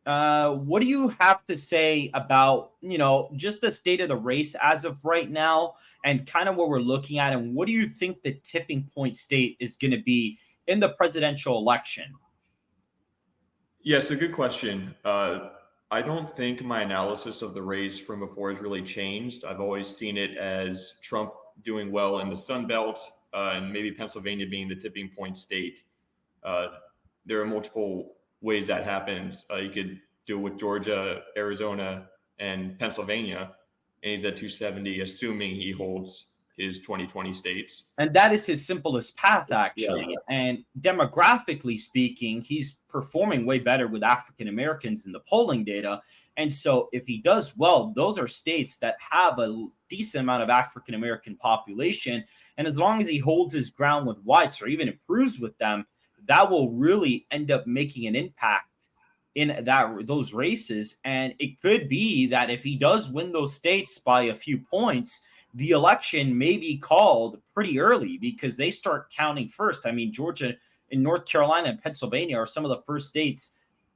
What do you have to say about, just the state of the race as of right now and kind of what we're looking at? And what do you think the tipping point state is going to be in the presidential election? Yeah, so good question. I don't think my analysis of the race from before has really changed. I've always seen it as Trump doing well in the Sun Belt and maybe Pennsylvania being the tipping point state. Uh, there are multiple ways that happens. You could do it with Georgia, Arizona, and Pennsylvania, and he's at 270, assuming he holds his 2020 states. And that is his simplest path, Yeah. actually. And demographically speaking, he's performing way better with African Americans in the polling data. And so, if he does well, those are states that have a decent amount of African American population. And as long as he holds his ground with whites or even improves with them, that will really end up making an impact in those races. And it could be that if he does win those states by a few points, the election may be called pretty early because they start counting first. I mean, Georgia and North Carolina and Pennsylvania are some of the first states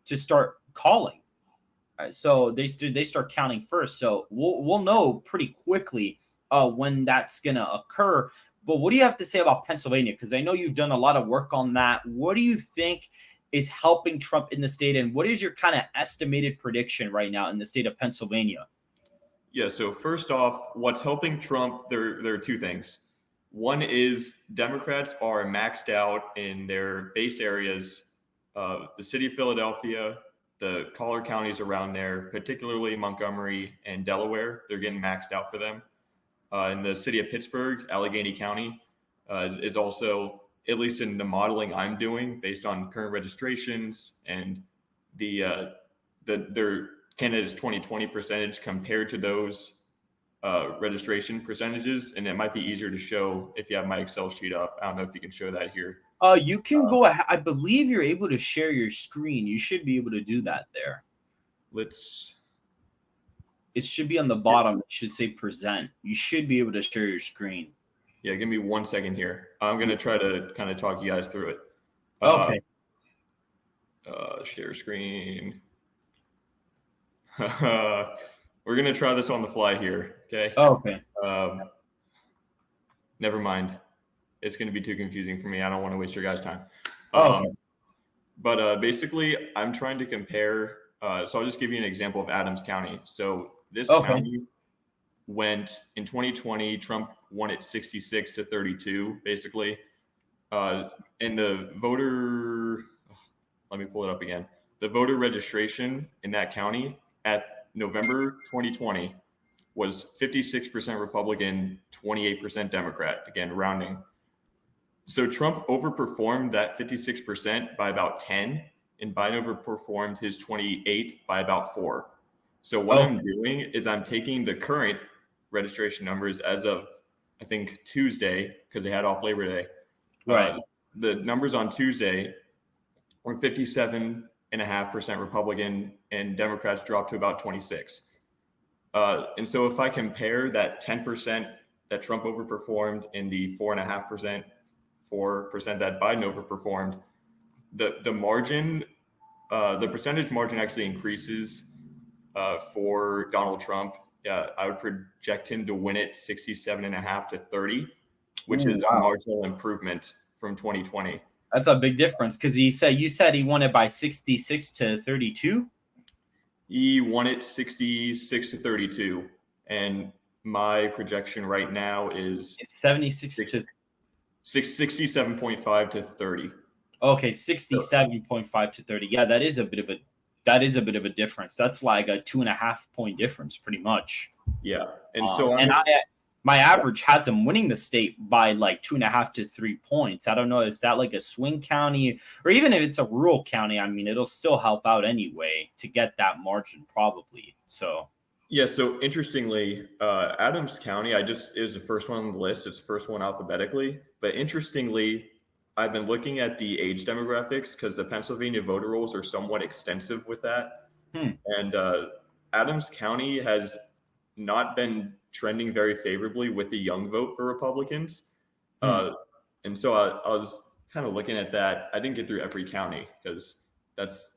to start calling. So they start counting first. So we'll know pretty quickly when that's going to occur. But what do you have to say about Pennsylvania? Because I know you've done a lot of work on that. What do you think is helping Trump in the state? And what is your kind of estimated prediction right now in the state of Pennsylvania? Yeah, so first off, what's helping Trump, there are two things. One is Democrats are maxed out in their base areas, the city of Philadelphia, the collar counties around there, particularly Montgomery and Delaware. They're getting maxed out for them. In the city of Pittsburgh, Allegheny County is also, at least in the modeling I'm doing based on current registrations and their candidate's 2020 percentage compared to those registration percentages. And it might be easier to show if you have my Excel sheet up. I don't know if you can show that here. You can go ahead. I believe you're able to share your screen. You should be able to do that there. It should be on the bottom. It should say present. You should be able to share your screen. Yeah, give me 1 second here. I'm going to try to kind of talk you guys through it. Okay. Share screen. We're going to try this on the fly here. Okay. Okay. Never mind. It's going to be too confusing for me. I don't want to waste your guys' time. Okay. But basically, I'm trying to compare. So I'll just give you an example of Adams County. So this county went in 2020, Trump won it 66-32, basically. And the voter, let me pull it up again. The voter registration in that county at November 2020 was 56% Republican, 28% Democrat, again, rounding. So Trump overperformed that 56% by about 10, and Biden overperformed his 28 by about 4. So what I'm doing is I'm taking the current registration numbers as of, I think, Tuesday, because they had off Labor Day. Right. The numbers on Tuesday were 57.5% Republican, and Democrats dropped to about 26. And so if I compare that 10% that Trump overperformed and the 4.5%, 4% that Biden overperformed, the margin, the percentage margin actually increases for Donald Trump. I would project him to win it 67.5-30, which is a marginal improvement from 2020. That's a big difference because you said he won it by 66-32. He won it 66-32, and my projection right now is 67.5-30. Okay, 67.5-30. Yeah, that is a bit of a difference. That's like a 2.5 point difference, pretty much. Yeah, and so my average has him winning the state by like 2.5 to 3 points. I don't know, is that like a swing county, or even if it's a rural county? I mean, it'll still help out anyway to get that margin, probably. So yeah. So interestingly, Adams County, is the first one on the list. It's the first one alphabetically, but interestingly, I've been looking at the age demographics because the Pennsylvania voter rolls are somewhat extensive with that. And Adams County has not been trending very favorably with the young vote for Republicans. And so I was kind of looking at that. I didn't get through every county because that's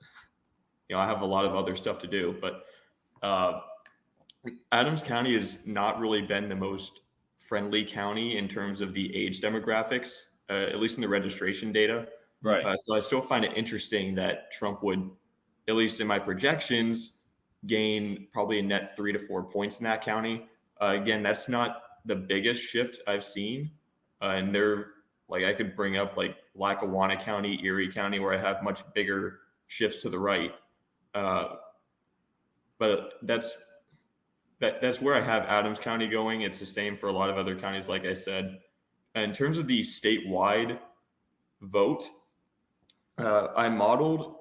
I have a lot of other stuff to do. But Adams County has not really been the most friendly county in terms of the age demographics, at least in the registration data. Right. So I still find it interesting that Trump would, at least in my projections, gain probably a net 3 to 4 points in that county. Again, that's not the biggest shift I've seen. And they're like, I could bring up like Lackawanna County, Erie County, where I have much bigger shifts to the right. But that's where I have Adams County going. It's the same for a lot of other counties, like I said. In terms of the statewide vote, I modeled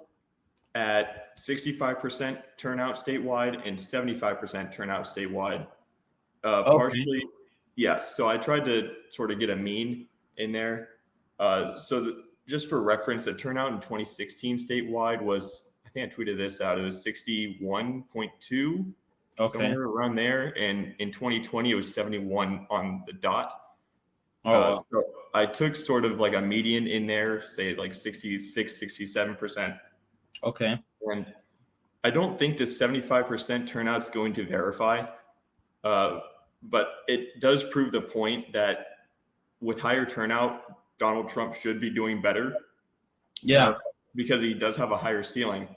at 65% turnout statewide and 75% turnout statewide. Partially, yeah. So I tried to sort of get a mean in there. Just for reference, the turnout in 2016 statewide was, I think I tweeted this out, it was 61.2, somewhere around there. And in 2020, it was 71 on the dot. So I took sort of like a median in there, say like 66, 67%. Okay. And I don't think the 75% turnout is going to verify, but it does prove the point that with higher turnout, Donald Trump should be doing better. Yeah. Because he does have a higher ceiling.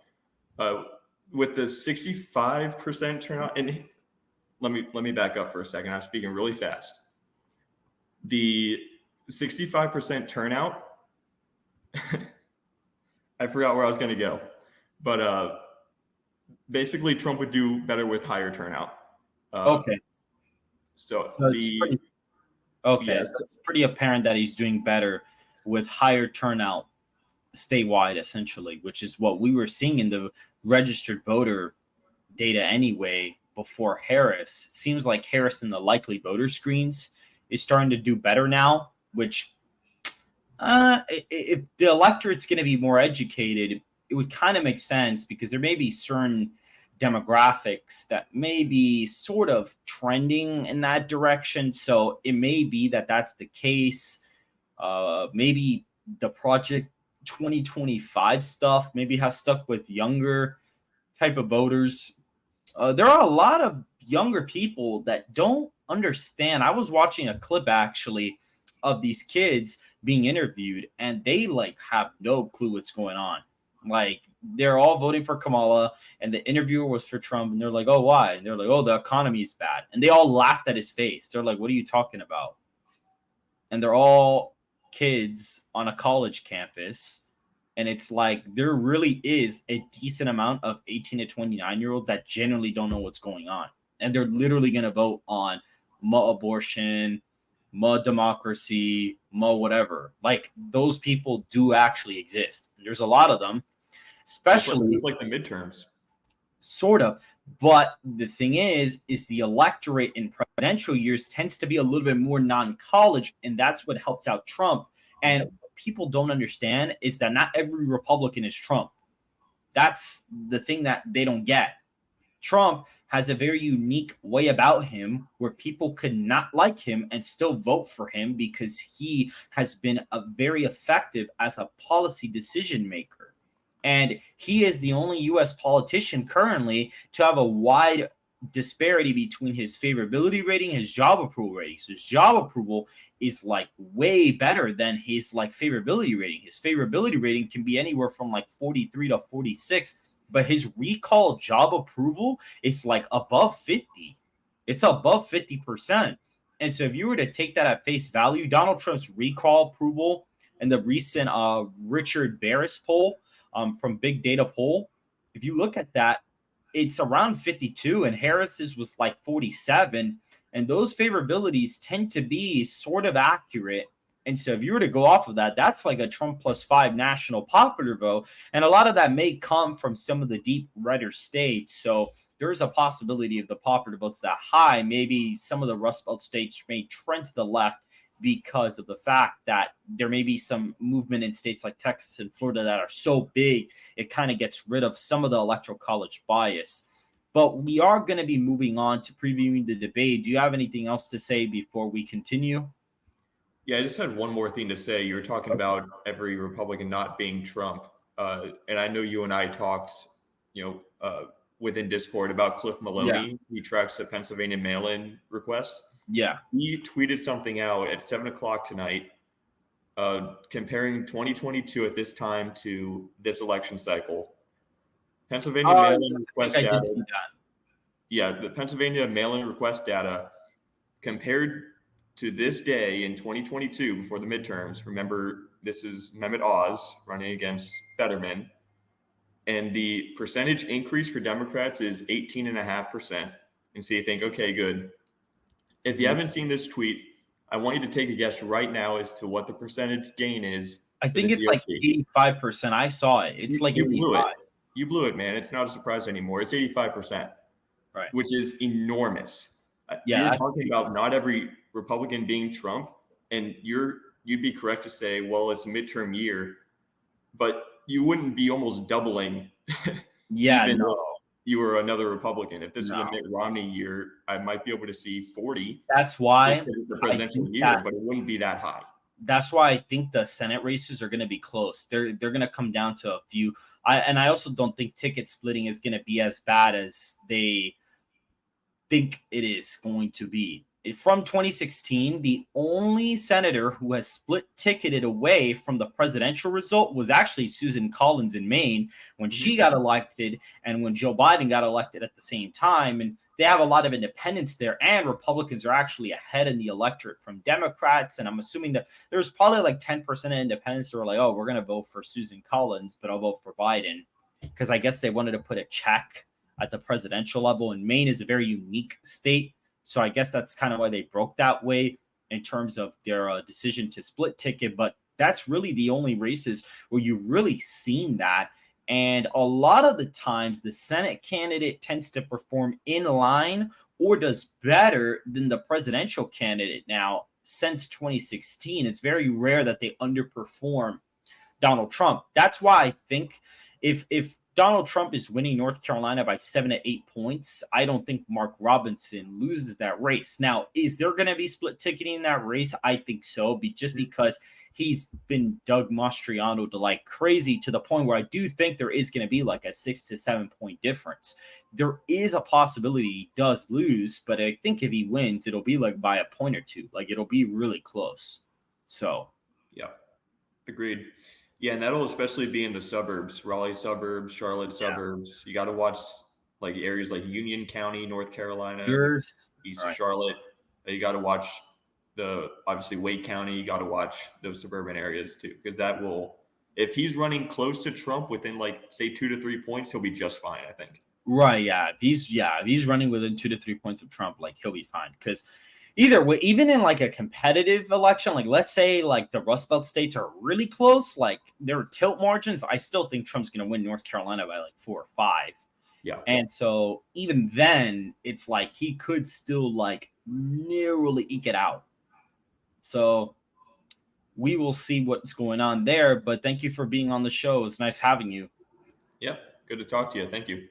With the 65% turnout, and let me back up for a second. I'm speaking really fast. The 65% turnout, I forgot where I was going to go, but basically Trump would do better with higher turnout. So it's pretty apparent that he's doing better with higher turnout statewide, essentially, which is what we were seeing in the registered voter data anyway before Harris. It seems like Harris in the likely voter screens is starting to do better now, which if the electorate's going to be more educated, it would kind of make sense, because there may be certain demographics that may be sort of trending in that direction. So it may be that that's the case. Maybe the Project 2025 stuff maybe has stuck with younger type of voters. There are a lot of younger people that don't understand. I was watching a clip actually of these kids being interviewed, and they like have no clue what's going on. Like, they're all voting for Kamala, and the interviewer was for Trump, and they're like, "Oh, why?" And they're like, "Oh, the economy is bad." And they all laughed at his face. They're like, "What are you talking about?" And they're all kids on a college campus. And it's like, there really is a decent amount of 18 to 29-year-olds that generally don't know what's going on. And they're literally going to vote on abortion, democracy, whatever. Like, those people do actually exist. There's a lot of them, especially. It's like the midterms. Sort of. But the thing is the electorate in presidential years tends to be a little bit more non-college, and that's what helps out Trump. And what people don't understand is that not every Republican is Trump. That's the thing that they don't get. Trump has a very unique way about him where people could not like him and still vote for him, because he has been very effective as a policy decision maker. And he is the only U.S. politician currently to have a wide disparity between his favorability rating and his job approval rating. So his job approval is like way better than his like favorability rating. His favorability rating can be anywhere from like 43 to 46, but his recall job approval is like above 50. It's above 50%. And so if you were to take that at face value, Donald Trump's recall approval and the recent Richard Barris poll from Big Data Poll, if you look at that, it's around 52, and Harris's was like 47. And those favorabilities tend to be sort of accurate. And so if you were to go off of that, that's like a Trump +5 national popular vote. And a lot of that may come from some of the deep redder states. So there's a possibility of the popular votes that high. Maybe some of the Rust Belt states may trend to the left because of the fact that there may be some movement in states like Texas and Florida that are so big, it kind of gets rid of some of the electoral college bias. But we are going to be moving on to previewing the debate. Do you have anything else to say before we continue? Yeah, I just had one more thing to say. You were talking about every Republican not being Trump. And I know you and I talked, within Discord about Cliff Maloney. Yeah. He tracks the Pennsylvania mail-in requests. Yeah. He tweeted something out at 7:00 tonight, comparing 2022 at this time to this election cycle. Pennsylvania mail-in request I data. did see that. Yeah, the Pennsylvania mail-in request data compared to this day in 2022 before the midterms. Remember, this is Mehmet Oz running against Fetterman. And the percentage increase for Democrats is 18.5%. And so you think, okay, good. If you haven't seen this tweet, I want you to take a guess right now as to what the percentage gain is. I think it's like 85%. I saw it. It's like you blew it. You blew it, man. It's not a surprise anymore. It's 85%, right? Which is enormous. Yeah, you're talking about not every Republican being Trump, and you'd be correct to say, well, it's a midterm year, but you wouldn't be almost doubling. Yeah, even no. if you were another Republican. If this is a Mitt Romney year, I might be able to see 40. That's why the presidential year, but it wouldn't be that high. That's why I think the Senate races are going to be close. They're going to come down to a few. I also don't think ticket splitting is going to be as bad as they think it is going to be. From 2016, the only senator who has split ticketed away from the presidential result was actually Susan Collins in Maine when she got elected and when Joe Biden got elected at the same time. And they have a lot of independents there, and Republicans are actually ahead in the electorate from Democrats. And I'm assuming that there's probably like 10% of independents who are like, oh, we're going to vote for Susan Collins, but I'll vote for Biden. Because I guess they wanted to put a check at the presidential level. And Maine is a very unique state. So I guess that's kind of why they broke that way in terms of their decision to split ticket. But that's really the only races where you've really seen that. And a lot of the times the Senate candidate tends to perform in line or does better than the presidential candidate. Now, since 2016, it's very rare that they underperform Donald Trump. That's why I think if Donald Trump is winning North Carolina by 7 to 8 points, I don't think Mark Robinson loses that race. Now, is there going to be split ticketing in that race? I think so, just because he's been Doug Mastriano to like crazy, to the point where I do think there is going to be like a 6 to 7 point difference. There is a possibility he does lose, but I think if he wins, it'll be like by a point or two. Like it'll be really close. So, yeah, agreed. Yeah, and that'll especially be in the suburbs, Raleigh suburbs, Charlotte suburbs. You got to watch like areas like Union County, North Carolina, East Charlotte. You got to watch obviously Wake County. You got to watch those suburban areas too, because that will, if he's running close to Trump within like say 2 to 3 points, he'll be just fine, I think. Right. Yeah. If he's running within 2 to 3 points of Trump, like he'll be fine. Because either way, even in like a competitive election, like let's say like the Rust Belt states are really close, like there are tilt margins, I still think Trump's going to win North Carolina by like 4 or 5. Yeah. And so even then, it's like he could still like narrowly eke it out. So we will see what's going on there. But thank you for being on the show. It's nice having you. Yeah. Good to talk to you. Thank you.